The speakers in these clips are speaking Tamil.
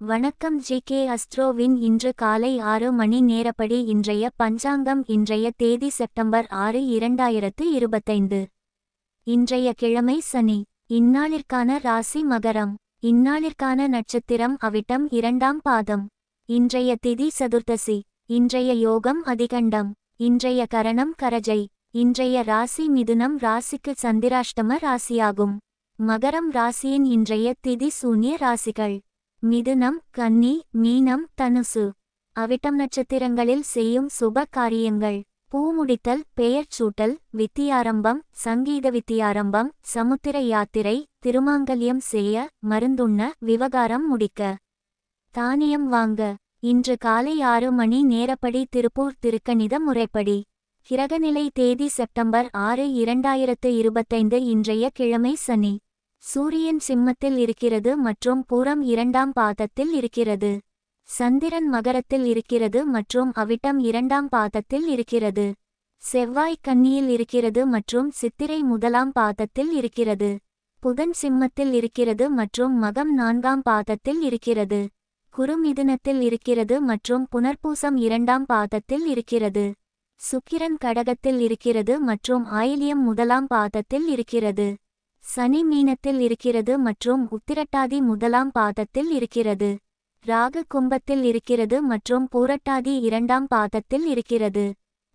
வணக்கம் ஜி.கே. அஸ்ட்ரோவின் இன்று காலை 6 மணி நேரப்படி இன்றைய பஞ்சாங்கம். இன்றைய தேதி செப்டம்பர் 6, 2025. இன்றைய கிழமை சனி. இந்நாளிற்கான ராசி மகரம். இந்நாளிற்கான நட்சத்திரம் அவிட்டம் 2ஆம் பாதம். இன்றைய திதி சதுர்த்தசி. இன்றைய யோகம் அதிகண்டம். இன்றைய கரணம் கரஜை. இன்றைய ராசி மிதுனம். ராசிக்கு சந்திராஷ்டம ராசியாகும். மகரம் ராசியின் இன்றைய திதி சூன்ய ராசிகள்: மிதுனம், கன்னி, மீனம், தனுசு. அவிட்டம் நட்சத்திரங்களில் செய்யும் சுப காரியங்கள்: பூமுடித்தல், பெயர் சூட்டல், வித்தியாரம்பம், சங்கீத வித்தியாரம்பம், சமுத்திர யாத்திரை, திருமாங்கல்யம் செய்ய, மருந்துண்ண, விவகாரம் முடிக்க, தானியம் வாங்க. இன்று காலை 6 மணி நேரப்படி திருப்பூர் திருக்கணித முறைப்படி. கிரகநிலை தேதி செப்டம்பர் 6, 2025. இன்றைய கிழமை சனி. சூரியன் சிம்மத்தில் இருக்கிறது மற்றும் பூரம் 2ஆம் பாதத்தில் இருக்கிறது. சந்திரன் மகரத்தில் இருக்கிறது மற்றும் அவிட்டம் 2ஆம் பாதத்தில் இருக்கிறது. செவ்வாய் கன்னியில் இருக்கிறது மற்றும் சித்திரை 1ஆம் பாதத்தில் இருக்கிறது. புதன் சிம்மத்தில் இருக்கிறது மற்றும் மகம் 4ஆம் பாதத்தில் இருக்கிறது. குரு மிதுனத்தில் இருக்கிறது மற்றும் புனர்பூசம் 2ஆம் பாதத்தில் இருக்கிறது. சுக்கிரன் கடகத்தில் இருக்கிறது மற்றும் ஆயில்யம் 1ஆம் பாதத்தில் இருக்கிறது. சனி மீனத்தில் இருக்கிறது மற்றும் உத்திரட்டாதி 1ஆம் பாதத்தில் இருக்கிறது. ராகு கும்பத்தில் இருக்கிறது மற்றும் பூரட்டாதி 2ஆம் பாதத்தில் இருக்கிறது.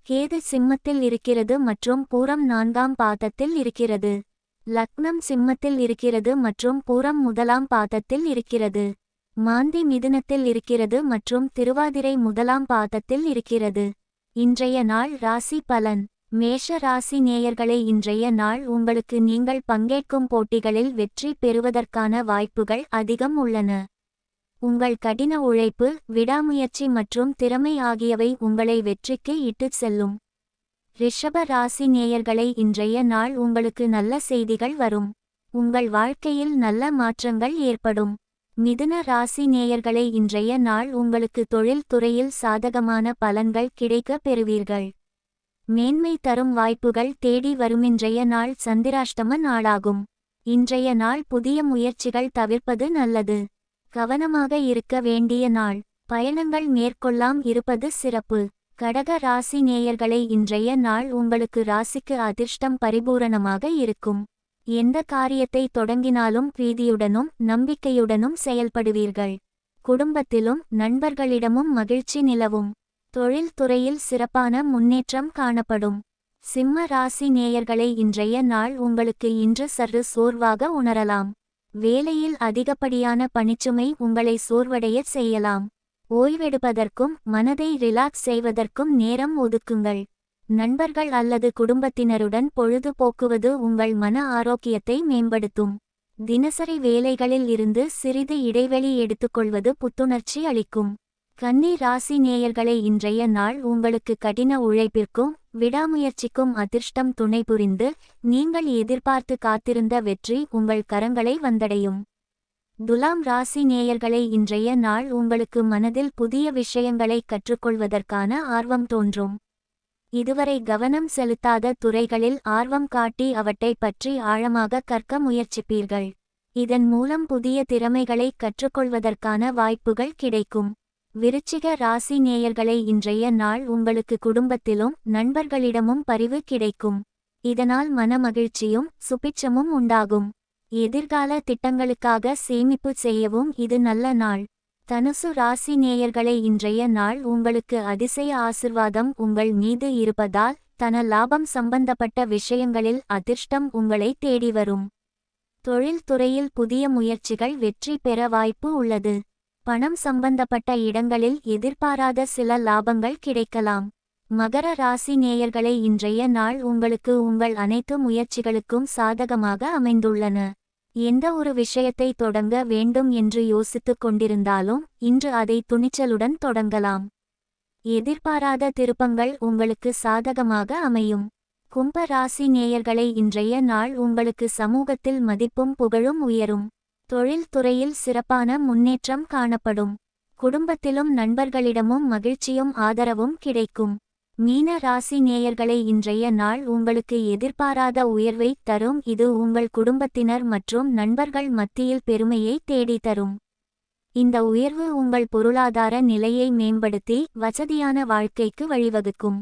கேது சிம்மத்தில் இருக்கிறது மற்றும் பூரம் 4ஆம் பாதத்தில் இருக்கிறது. லக்னம் சிம்மத்தில் இருக்கிறது மற்றும் பூரம் 1ஆம் பாதத்தில் இருக்கிறது. மாந்தி மிதுனத்தில் இருக்கிறது மற்றும் திருவாதிரை 1ஆம் பாதத்தில் இருக்கிறது. இன்றைய நாள் ராசி பலன்: மேஷ ராசி நேயர்களே, இன்றைய நாள் உங்களுக்கு நீங்கள் பங்கேற்கும் போட்டிகளில் வெற்றி பெறுவதற்கான வாய்ப்புகள் அதிகம் உள்ளன. உங்கள் கடின உழைப்பு, விடாமுயற்சி மற்றும் திறமை ஆகியவை உங்களை வெற்றிக்கு இட்டுச் செல்லும். ரிஷப ராசி நேயர்களே, இன்றைய நாள் உங்களுக்கு நல்ல செய்திகள் வரும். உங்கள் வாழ்க்கையில் நல்ல மாற்றங்கள் ஏற்படும். மிதுன ராசி நேயர்களே, இன்றைய நாள் உங்களுக்கு தொழில் துறையில் சாதகமான பலன்கள் கிடைக்க பெறுவீர்கள். மேன்மை தரும் வாய்ப்புகள் தேடி வருமின்றைய நாள் சந்திராஷ்டம நாளாகும். இன்றைய நாள் புதிய முயற்சிகள் தவிர்ப்பது நல்லது. கவனமாக இருக்க வேண்டிய நாள். பயணங்கள் மேற்கொள்ளாம் இருப்பது சிறப்பு. கடக ராசி நேயர்களே, இன்றைய நாள் உங்களுக்கு ராசிக்கு அதிர்ஷ்டம் பரிபூரணமாக இருக்கும். எந்த காரியத்தை தொடங்கினாலும் பிரீதியுடனும் நம்பிக்கையுடனும் செயல்படுவீர்கள். குடும்பத்திலும் நண்பர்களிடமும் மகிழ்ச்சி நிலவும். தொழில் துறையில் சிறப்பான முன்னேற்றம் காணப்படும். சிம்ம ராசி நேயர்களே, இன்றைய நாள் உங்களுக்கு இன்று சற்று சோர்வாக உணரலாம். வேலையில் அதிகப்படியான பணிச்சுமை உங்களை சோர்வடைய செய்யலாம். ஓய்வெடுப்பதற்கும் மனதை ரிலாக்ஸ் செய்வதற்கும் நேரம் ஒதுக்குங்கள். நண்பர்கள் அல்லது குடும்பத்தினருடன் பொழுது போக்குவது உங்கள் மன ஆரோக்கியத்தை மேம்படுத்தும். தினசரி வேலைகளில் இருந்து சிறிது இடைவெளி எடுத்துக்கொள்வது புத்துணர்ச்சி அளிக்கும். கன்னி ராசி நேயர்களே, இன்றைய நாள் உங்களுக்கு கடின உழைப்பிற்கும் விடாமுயற்சிக்கும் அதிர்ஷ்டம் துணை புரிந்து நீங்கள் எதிர்பார்த்து காத்திருந்த வெற்றி உங்கள் கரங்களை வந்தடையும். துலாம் ராசி நேயர்களே, இன்றைய நாள் உங்களுக்கு மனதில் புதிய விஷயங்களை கற்றுக்கொள்வதற்கான ஆர்வம் தோன்றும். இதுவரை கவனம் செலுத்தாத துறைகளில் ஆர்வம் காட்டி அவற்றை பற்றி ஆழமாக கற்க முயற்சிப்பீர்கள். இதன் மூலம் புதிய திறமைகளை கற்றுக்கொள்வதற்கான வாய்ப்புகள் கிடைக்கும். விருச்சிக ராசி நேயர்களே, இன்றைய நாள் உங்களுக்கு குடும்பத்திலும் நண்பர்களிடமும் பரிவு கிடைக்கும். இதனால் மனமகிழ்ச்சியும் சுபிட்சமும் உண்டாகும். எதிர்கால திட்டங்களுக்காக சேமிப்பு செய்யவும் இது நல்ல நாள். தனுசு ராசி நேயர்களே, இன்றைய நாள் உங்களுக்கு அதிசய ஆசிர்வாதம் உங்கள் மீது இருப்பதால் தன லாபம் சம்பந்தப்பட்ட விஷயங்களில் அதிர்ஷ்டம் உங்களை தேடி வரும். தொழில் துறையில் புதிய முயற்சிகள் வெற்றி பெற வாய்ப்பு உள்ளது. பணம் சம்பந்தப்பட்ட இடங்களில் எதிர்பாராத சில லாபங்கள் கிடைக்கலாம். மகர ராசி நேயர்களே, இன்றைய நாள் உங்களுக்கு உங்கள் அனைத்து முயற்சிகளுக்கும் சாதகமாக அமைந்துள்ளன. எந்த ஒரு விஷயத்தை தொடங்க வேண்டும் என்று யோசித்துக் கொண்டிருந்தாலும் இன்று அதை துணிச்சலுடன் தொடங்கலாம். எதிர்பாராத திருப்பங்கள் உங்களுக்கு சாதகமாக அமையும். கும்ப ராசி நேயர்களே, இன்றைய நாள் உங்களுக்கு சமூகத்தில் மதிப்பும் புகழும் உயரும். தொழில் துறையில் சிறப்பான முன்னேற்றம் காணப்படும். குடும்பத்திலும் நண்பர்களிடமும் மகிழ்ச்சியும் ஆதரவும் கிடைக்கும். மீன ராசி நேயர்களே, இன்றைய நாள் உங்களுக்கு எதிர்பாராத உயர்வை தரும். இது உங்கள் குடும்பத்தினர் மற்றும் நண்பர்கள் மத்தியில் பெருமையை தேடி தரும். இந்த உயர்வு உங்கள் பொருளாதார நிலையை மேம்படுத்தி வசதியான வாழ்க்கைக்கு வழிவகுக்கும்.